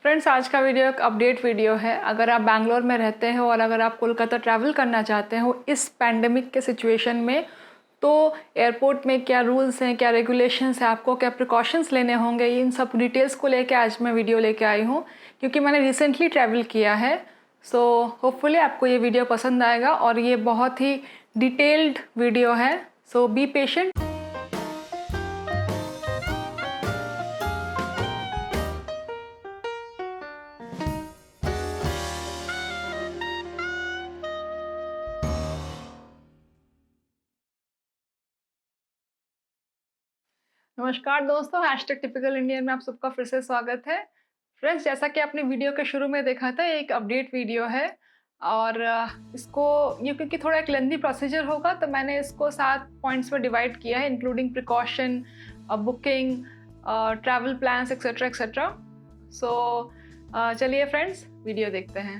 Friends, आज का video एक अपडेट वीडियो है। अगर आप बैंगलोर में रहते हो और अगर आप कोलकाता ट्रैवल करना चाहते हो इस पैंडमिक के सिचुएशन में, तो एयरपोर्ट में क्या रूल्स हैं, क्या रेगुलेशंस हैं, आपको क्या प्रिकॉशंस लेने होंगे, इन सब डिटेल्स को लेके आज मैं वीडियो लेके आई हूँ, क्योंकि मैंने रिसेंटली ट्रैवल किया है। सो होपफुली आपको ये वीडियो पसंद आएगा और ये बहुत ही डिटेल्ड वीडियो है। सो बी पेशेंट। नमस्कार दोस्तों, हैशटैग टिपिकल इंडियन में आप सबका फिर से स्वागत है। फ्रेंड्स, जैसा कि आपने वीडियो के शुरू में देखा था, ये एक अपडेट वीडियो है और इसको ये क्योंकि थोड़ा एक लेंथी प्रोसीजर होगा तो मैंने इसको 7 पॉइंट्स में डिवाइड किया है, including precaution, booking, travel plans etcetera etcetera. So चलिए फ्रेंड्स, वीडियो देखते हैं।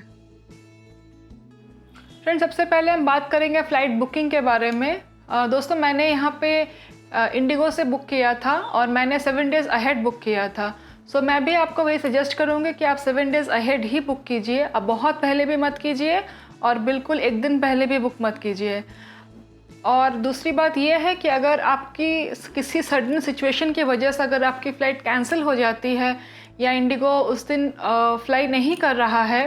फ्रेंड्स, सबसे पहले हम बात करेंगे फ़्लाइट बुकिंग के बारे में। दोस्तों, मैंने यहाँ पे इंडिगो से बुक किया था और मैंने 7 डेज़ अहेड बुक किया था। सो मैं भी आपको वही सजेस्ट करूँगी कि आप 7 डेज़ अहेड ही बुक कीजिए। अब बहुत पहले भी मत कीजिए और बिल्कुल एक दिन पहले भी बुक मत कीजिए। और दूसरी बात यह है कि अगर आपकी किसी सडन सिचुएशन की वजह से अगर आपकी फ़्लाइट कैंसिल हो जाती है या इंडिगो उस दिन फ्लाई नहीं कर रहा है,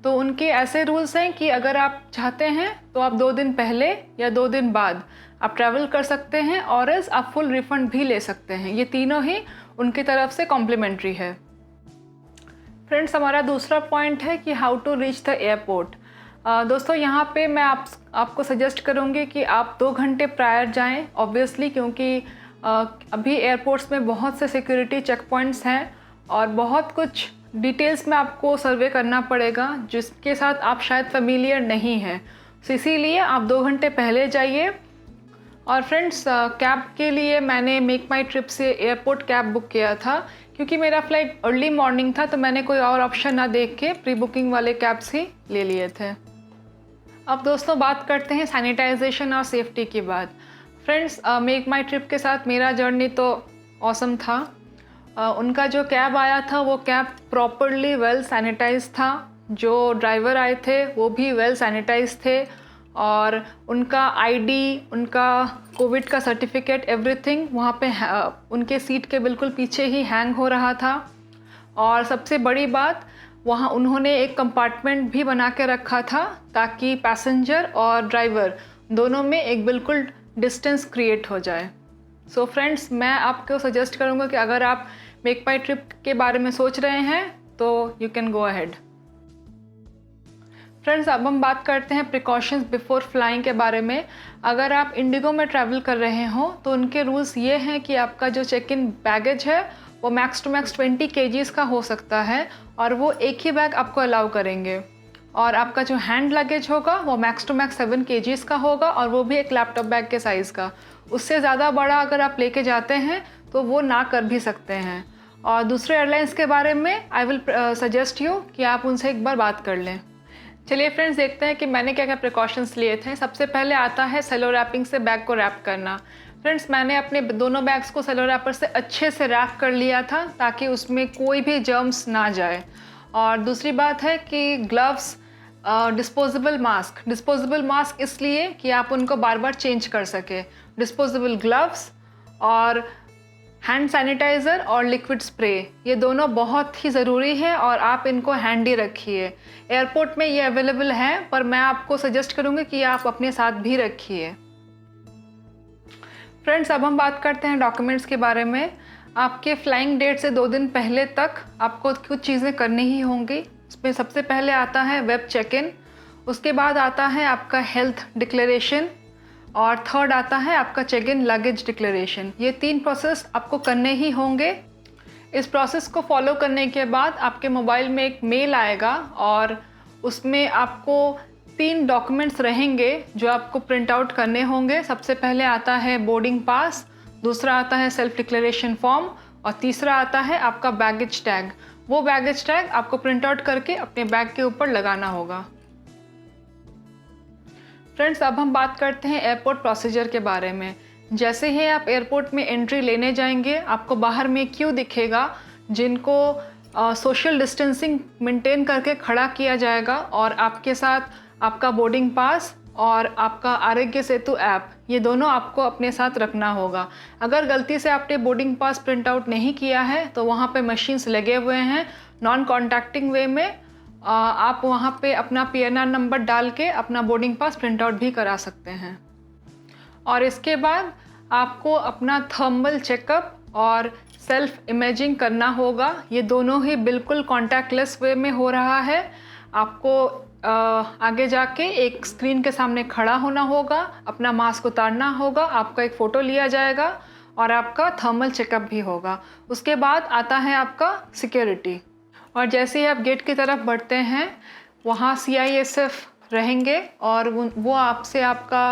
तो उनके ऐसे रूल्स हैं कि अगर आप चाहते हैं तो आप 2 दिन पहले या 2 दिन बाद आप ट्रैवल कर सकते हैं और एल्स आप फुल रिफ़ंड भी ले सकते हैं। ये तीनों ही उनकी तरफ से कॉम्प्लीमेंट्री है। फ्रेंड्स, हमारा दूसरा पॉइंट है कि how to reach the airport. दोस्तों, यहाँ पे मैं आपको सजेस्ट करूँगी कि आप 2 घंटे प्रायर जाएं, ऑब्वियसली, क्योंकि अभी एयरपोर्ट्स में बहुत से सिक्योरिटी चेक पॉइंट्स हैं और बहुत कुछ डिटेल्स में आपको सर्वे करना पड़ेगा जिसके साथ आप शायद फेमिलियर नहीं हैं। तो इसीलिए आप 2 घंटे पहले जाइए। और फ्रेंड्स, कैब के लिए मैंने मेक माई ट्रिप से एयरपोर्ट कैब बुक किया था, क्योंकि मेरा फ़्लाइट अर्ली मॉर्निंग था तो मैंने कोई और ऑप्शन ना देख के प्री बुकिंग वाले कैब्स ही ले लिए थे। अब दोस्तों, बात करते हैं सैनिटाइजेशन और सेफ्टी की बात। फ्रेंड्स, मेक माई ट्रिप के साथ मेरा जर्नी तो ऑसम था। उनका जो कैब आया था वो कैब प्रॉपरली वेल सैनिटाइज था। जो ड्राइवर आए थे वो भी वेल सैनिटाइज थे और उनका आईडी, उनका कोविड का सर्टिफिकेट, एवरीथिंग वहाँ पे उनके सीट के बिल्कुल पीछे ही हैंग हो रहा था। और सबसे बड़ी बात, वहाँ उन्होंने एक कंपार्टमेंट भी बना के रखा था ताकि पैसेंजर और ड्राइवर दोनों में एक बिल्कुल डिस्टेंस क्रिएट हो जाए। सो फ्रेंड्स, मैं आपको सजेस्ट करूँगा कि अगर आप मेक माई ट्रिप के बारे में सोच रहे हैं तो you can go ahead. Friends, अब हम बात करते हैं प्रिकॉशंस बिफोर फ्लाइंग के बारे में। अगर आप इंडिगो में ट्रैवल कर रहे हो तो उनके रूल्स ये हैं कि आपका जो चेक इन बैगेज है वो मैक्स टू मैक्स 20 kgs का हो सकता है और वो एक ही बैग आपको अलाउ करेंगे। और आपका जो हैंड लगेज होगा वो मैक्स टू मैक्स 7 kgs का होगा और वो भी एक लैपटॉप बैग के साइज़ का। उससे ज़्यादा बड़ा अगर आप लेके जाते हैं तो वो ना कर भी सकते हैं। और दूसरे एयरलाइंस के बारे में आई विल सजेस्ट यू कि आप उनसे एक बार बात कर लें। चलिए फ्रेंड्स, देखते हैं कि मैंने क्या क्या प्रिकॉशंस लिए थे। सबसे पहले आता है सेलो रैपिंग से बैग को रैप करना। फ्रेंड्स, मैंने अपने दोनों बैग्स को सेलो रैपर से अच्छे से रैप कर लिया था ताकि उसमें कोई भी जर्म्स ना जाए। और दूसरी बात है कि ग्लव्स, डिस्पोजेबल मास्क इसलिए कि आप उनको बार बार चेंज कर सके। डिस्पोजेबल ग्लव्स और हैंड सैनिटाइज़र और लिक्विड स्प्रे, ये दोनों बहुत ही ज़रूरी है और आप इनको हैंडी रखिए। एयरपोर्ट में ये अवेलेबल है पर मैं आपको सजेस्ट करूँगी कि आप अपने साथ भी रखिए। फ्रेंड्स, अब हम बात करते हैं डॉक्यूमेंट्स के बारे में। आपके फ्लाइंग डेट से 2 दिन पहले तक आपको कुछ चीज़ें करनी ही होंगी। इसमें सबसे पहले आता है वेब चेक इन, उसके बाद आता है आपका हेल्थ डिक्लेरेशन और थर्ड आता है आपका चेक इन लगेज डिक्लेरेशन। ये 3 प्रोसेस आपको करने ही होंगे। इस प्रोसेस को फॉलो करने के बाद आपके मोबाइल में एक मेल आएगा और उसमें आपको 3 डॉक्यूमेंट्स रहेंगे जो आपको प्रिंट आउट करने होंगे। सबसे पहले आता है बोर्डिंग पास, दूसरा आता है सेल्फ डिक्लेरेशन फॉर्म और तीसरा आता है आपका बैगेज टैग। वो बैगेज टैग आपको प्रिंट आउट करके अपने बैग के ऊपर लगाना होगा। फ्रेंड्स, अब हम बात करते हैं एयरपोर्ट प्रोसीजर के बारे में। जैसे ही आप एयरपोर्ट में एंट्री लेने जाएंगे आपको बाहर में क्यू दिखेगा जिनको सोशल डिस्टेंसिंग मेंटेन करके खड़ा किया जाएगा और आपके साथ आपका बोर्डिंग पास और आपका आरोग्य सेतु ऐप, ये दोनों आपको अपने साथ रखना होगा। अगर गलती से आपने बोर्डिंग पास प्रिंट आउट नहीं किया है तो वहाँ पे मशीन्स लगे हुए हैं, नॉन कॉन्टैक्टिंग वे में आप वहाँ पे अपना PNR नंबर डाल के अपना बोर्डिंग पास प्रिंट आउट भी करा सकते हैं। और इसके बाद आपको अपना थर्मल चेकअप और सेल्फ इमेजिंग करना होगा। ये दोनों ही बिल्कुल कॉन्टैक्टलेस वे में हो रहा है। आपको आगे जाके एक स्क्रीन के सामने खड़ा होना होगा, अपना मास्क उतारना होगा, आपका एक फ़ोटो लिया जाएगा और आपका थर्मल चेकअप भी होगा। उसके बाद आता है आपका सिक्योरिटी। और जैसे ही आप गेट की तरफ बढ़ते हैं वहाँ CISF रहेंगे और वो आपसे आपका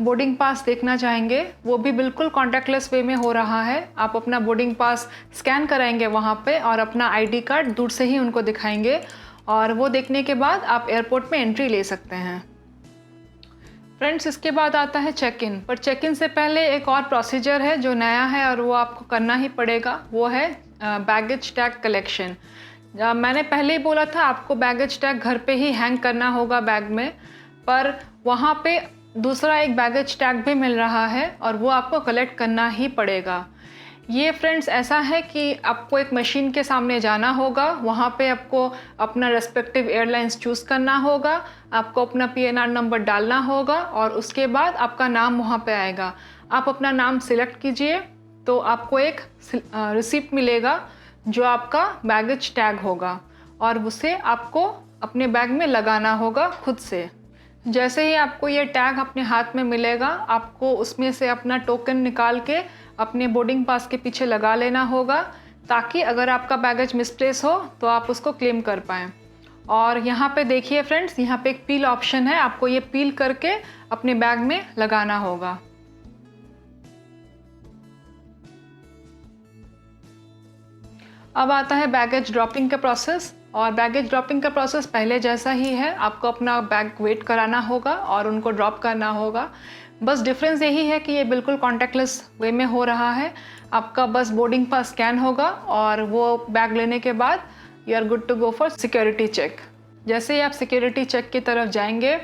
बोर्डिंग पास देखना चाहेंगे। वो भी बिल्कुल कॉन्टैक्टलेस वे में हो रहा है। आप अपना बोर्डिंग पास स्कैन कराएंगे वहाँ पे और अपना ID कार्ड दूर से ही उनको दिखाएंगे और वो देखने के बाद आप एयरपोर्ट में एंट्री ले सकते हैं। फ्रेंड्स, इसके बाद आता है चेक इन। पर चेक इन से पहले एक और प्रोसीजर है जो नया है और वो आपको करना ही पड़ेगा, वो है बैगेज टैग कलेक्शन। मैंने पहले ही बोला था आपको बैगेज टैग घर पे ही हैंग करना होगा बैग में, पर वहाँ पे दूसरा एक बैगेज टैग भी मिल रहा है और वो आपको कलेक्ट करना ही पड़ेगा। ये फ्रेंड्स ऐसा है कि आपको एक मशीन के सामने जाना होगा, वहाँ पे आपको अपना रेस्पेक्टिव एयरलाइंस चूज़ करना होगा, आपको अपना PNR नंबर डालना होगा और उसके बाद आपका नाम वहाँ पे आएगा। आप अपना नाम सिलेक्ट कीजिए तो आपको एक रिसिप्ट मिलेगा जो आपका बैगेज टैग होगा और उसे आपको अपने बैग में लगाना होगा खुद से। जैसे ही आपको ये टैग अपने हाथ में मिलेगा, आपको उसमें से अपना टोकन निकाल के अपने बोर्डिंग पास के पीछे लगा लेना होगा ताकि अगर आपका बैगेज मिसप्लेस हो तो आप उसको क्लेम कर पाएँ। और यहाँ पे देखिए फ्रेंड्स, यहाँ पे एक पील ऑप्शन है, आपको ये पील करके अपने बैग में लगाना होगा। अब आता है बैगेज ड्रॉपिंग का प्रोसेस। और बैगेज ड्रॉपिंग का प्रोसेस पहले जैसा ही है, आपको अपना बैग वेट कराना होगा और उनको ड्रॉप करना होगा। बस डिफरेंस यही है कि ये बिल्कुल कॉन्टैक्टलेस वे में हो रहा है। आपका बस बोर्डिंग पास स्कैन होगा और वो बैग लेने के बाद you are good to go for security check. जैसे ही आप सिक्योरिटी चेक की तरफ जाएंगे,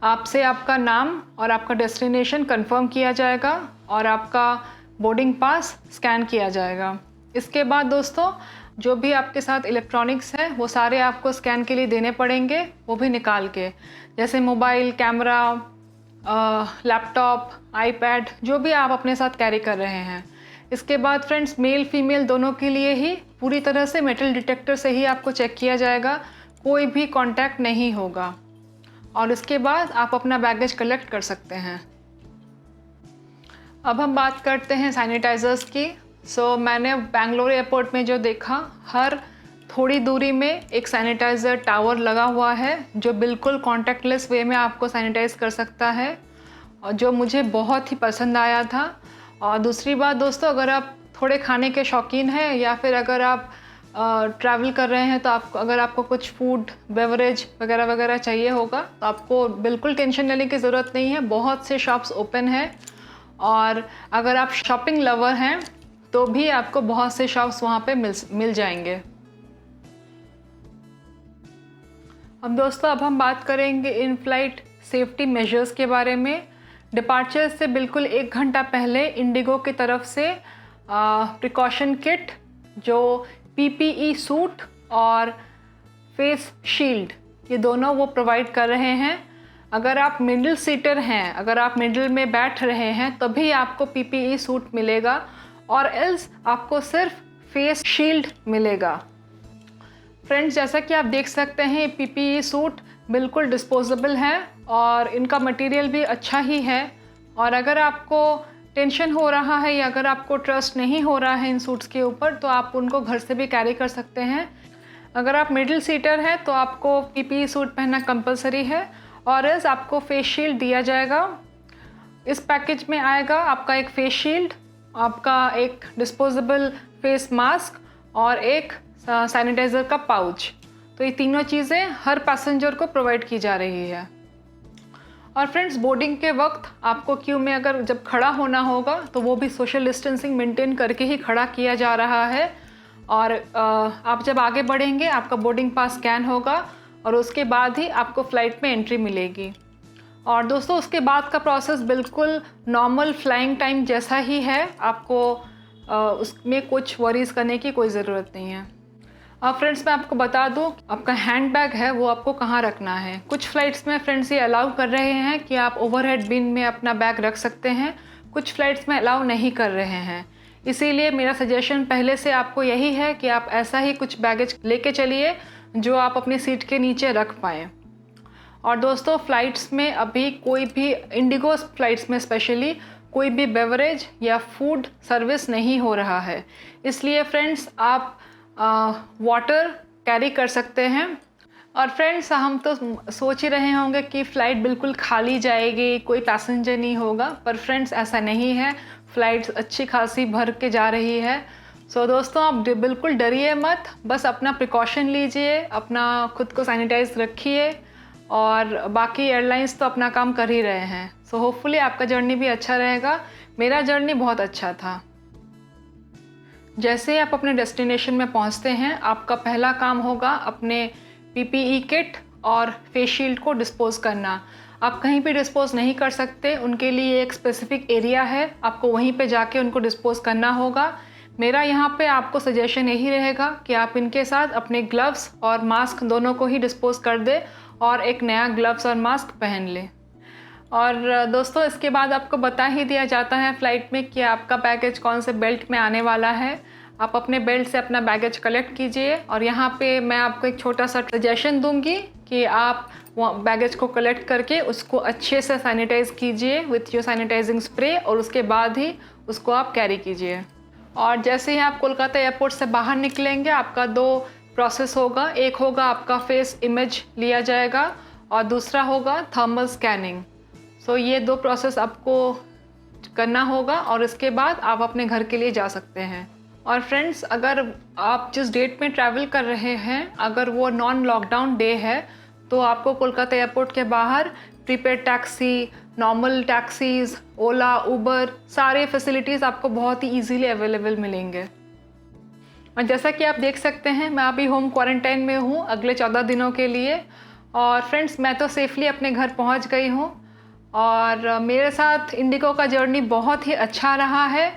आपसे आपका नाम और आपका डेस्टिनेशन कंफर्म किया जाएगा और आपका बोर्डिंग पास स्कैन किया जाएगा। इसके बाद दोस्तों, जो भी आपके साथ इलेक्ट्रॉनिक्स है वो सारे आपको स्कैन के लिए देने पड़ेंगे, वो भी निकाल के, जैसे मोबाइल, कैमरा, लैपटॉप, आईपैड, जो भी आप अपने साथ कैरी कर रहे हैं। इसके बाद फ्रेंड्स, मेल फीमेल दोनों के लिए ही पूरी तरह से मेटल डिटेक्टर से ही आपको चेक किया जाएगा, कोई भी कांटेक्ट नहीं होगा। और इसके बाद आप अपना बैगेज कलेक्ट कर सकते हैं। अब हम बात करते हैं सैनिटाइज़र्स की। मैंने बेंगलोर एयरपोर्ट में जो देखा, हर थोड़ी दूरी में एक सैनिटाइज़र टावर लगा हुआ है जो बिल्कुल कॉन्टैक्टलेस वे में आपको सैनिटाइज़ कर सकता है, और जो मुझे बहुत ही पसंद आया था। और दूसरी बात दोस्तों, अगर आप थोड़े खाने के शौकीन हैं या फिर अगर आप ट्रैवल कर रहे हैं तो अगर आपको कुछ फूड, बेवरेज वगैरह वगैरह चाहिए होगा तो आपको बिल्कुल टेंशन लेने की ज़रूरत नहीं है। बहुत से शॉप्स ओपन हैं और अगर आप शॉपिंग लवर हैं तो भी आपको बहुत से शॉप्स वहाँ पे मिल जाएंगे। अब दोस्तों, अब हम बात करेंगे इन फ्लाइट सेफ्टी मेजर्स के बारे में। डिपार्चर से बिल्कुल 1 घंटा पहले इंडिगो की तरफ से प्रिकॉशन किट, जो PPE सूट और फेस शील्ड, ये दोनों वो प्रोवाइड कर रहे हैं। अगर आप मिडिल सीटर हैं, अगर आप मिडिल में बैठ रहे हैं तभी आपको PPE सूट मिलेगा और एल्स आपको सिर्फ फेस शील्ड मिलेगा। फ्रेंड्स, जैसा कि आप देख सकते हैं, PPE सूट बिल्कुल डिस्पोजेबल है और इनका मटेरियल भी अच्छा ही है। और अगर आपको टेंशन हो रहा है या अगर आपको ट्रस्ट नहीं हो रहा है इन सूट्स के ऊपर, तो आप उनको घर से भी कैरी कर सकते हैं। अगर आप मिडिल सीटर हैं तो आपको PPE सूट पहनना कंपलसरी है और एल्स आपको फेस शील्ड दिया जाएगा। इस पैकेज में आएगा आपका एक फेस शील्ड, आपका एक डिस्पोजेबल फेस मास्क और एक सैनिटाइज़र का पाउच। तो ये तीनों चीज़ें हर पैसेंजर को प्रोवाइड की जा रही है। और फ्रेंड्स, बोर्डिंग के वक्त आपको क्यू में अगर जब खड़ा होना होगा तो वो भी सोशल डिस्टेंसिंग मेंटेन करके ही खड़ा किया जा रहा है। और आप जब आगे बढ़ेंगे आपका बोर्डिंग पास स्कैन होगा और उसके बाद ही आपको फ़्लाइट में एंट्री मिलेगी। और दोस्तों उसके बाद का प्रोसेस बिल्कुल नॉर्मल फ्लाइंग टाइम जैसा ही है, आपको उसमें कुछ वरीज़ करने की कोई ज़रूरत नहीं है। अब फ्रेंड्स मैं आपको बता दूं आपका हैंड बैग है वो आपको कहाँ रखना है। कुछ फ़्लाइट्स में फ्रेंड्स ये अलाउ कर रहे हैं कि आप ओवरहेड बिन में अपना बैग रख सकते हैं, कुछ फ़्लाइट्स में अलाउ नहीं कर रहे हैं। इसीलिए मेरा सजेशन पहले से आपको यही है कि आप ऐसा ही कुछ बैगेज लेके चलिए जो आप अपनी सीट के नीचे रख पाएँ। और दोस्तों फ़्लाइट्स में अभी कोई भी इंडिगो फ़्लाइट्स में स्पेशली कोई भी बेवरेज या फूड सर्विस नहीं हो रहा है, इसलिए फ्रेंड्स आप वाटर कैरी कर सकते हैं। और फ्रेंड्स हम तो सोच ही रहे होंगे कि फ़्लाइट बिल्कुल खाली जाएगी, कोई पैसेंजर नहीं होगा, पर फ्रेंड्स ऐसा नहीं है, फ़्लाइट अच्छी खासी भर के जा रही है। सो दोस्तों आप बिल्कुल डरिए मत, बस अपना प्रिकॉशन लीजिए, अपना खुद को सैनिटाइज रखिए और बाकी एयरलाइंस तो अपना काम कर ही रहे हैं। सो होपफुली आपका जर्नी भी अच्छा रहेगा। मेरा जर्नी बहुत अच्छा था। जैसे ही आप अपने डेस्टिनेशन में पहुंचते हैं आपका पहला काम होगा अपने पीपीई किट और फेस शील्ड को डिस्पोज करना। आप कहीं भी डिस्पोज नहीं कर सकते, उनके लिए एक स्पेसिफिक एरिया है, आपको वहीं पे जाके उनको डिस्पोज करना होगा। मेरा यहाँ पे आपको सजेशन यही रहेगा कि आप इनके साथ अपने ग्लव्स और मास्क दोनों को ही डिस्पोज कर दें और एक नया ग्लव्स और मास्क पहन लें। और दोस्तों इसके बाद आपको बता ही दिया जाता है फ़्लाइट में कि आपका बैगेज कौन से बेल्ट में आने वाला है। आप अपने बेल्ट से अपना बैगेज कलेक्ट कीजिए और यहाँ पे मैं आपको एक छोटा सा सजेशन दूंगी कि आप बैगेज को कलेक्ट करके उसको अच्छे से सैनिटाइज़ कीजिए विथ योर सैनिटाइजिंग स्प्रे और उसके बाद ही उसको आप कैरी कीजिए। और जैसे ही आप कोलकाता एयरपोर्ट से बाहर निकलेंगे आपका 2 प्रोसेस होगा, एक होगा आपका फेस इमेज लिया जाएगा और दूसरा होगा थर्मल स्कैनिंग। सो ये 2 प्रोसेस आपको करना होगा और इसके बाद आप अपने घर के लिए जा सकते हैं। और फ्रेंड्स अगर आप जिस डेट में ट्रैवल कर रहे हैं अगर वो नॉन लॉकडाउन डे है तो आपको कोलकाता एयरपोर्ट के बाहर प्रीपेड टैक्सी, नॉर्मल टैक्सीज़, ओला, उबर सारे फैसिलिटीज़ आपको बहुत ही इजीली अवेलेबल मिलेंगे। और जैसा कि आप देख सकते हैं मैं अभी होम क्वारंटाइन में हूँ अगले 14 दिनों के लिए। और फ्रेंड्स मैं तो सेफली अपने घर पहुँच गई हूँ और मेरे साथ इंडिगो का जर्नी बहुत ही अच्छा रहा है।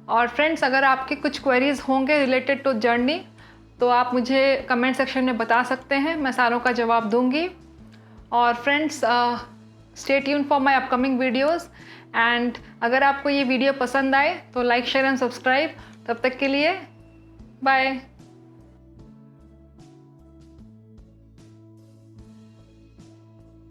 और फ्रेंड्स अगर आपके कुछ क्वेरीज़ होंगे रिलेटेड टू जर्नी तो आप मुझे कमेंट सेक्शन में बता सकते हैं, मैं सारों का जवाब दूंगी। और friends stay tune for my upcoming videos and अगर आपको ये वीडियो पसंद आए तो लाइक, शेयर एंड सब्सक्राइब। तब तक के लिए बाय।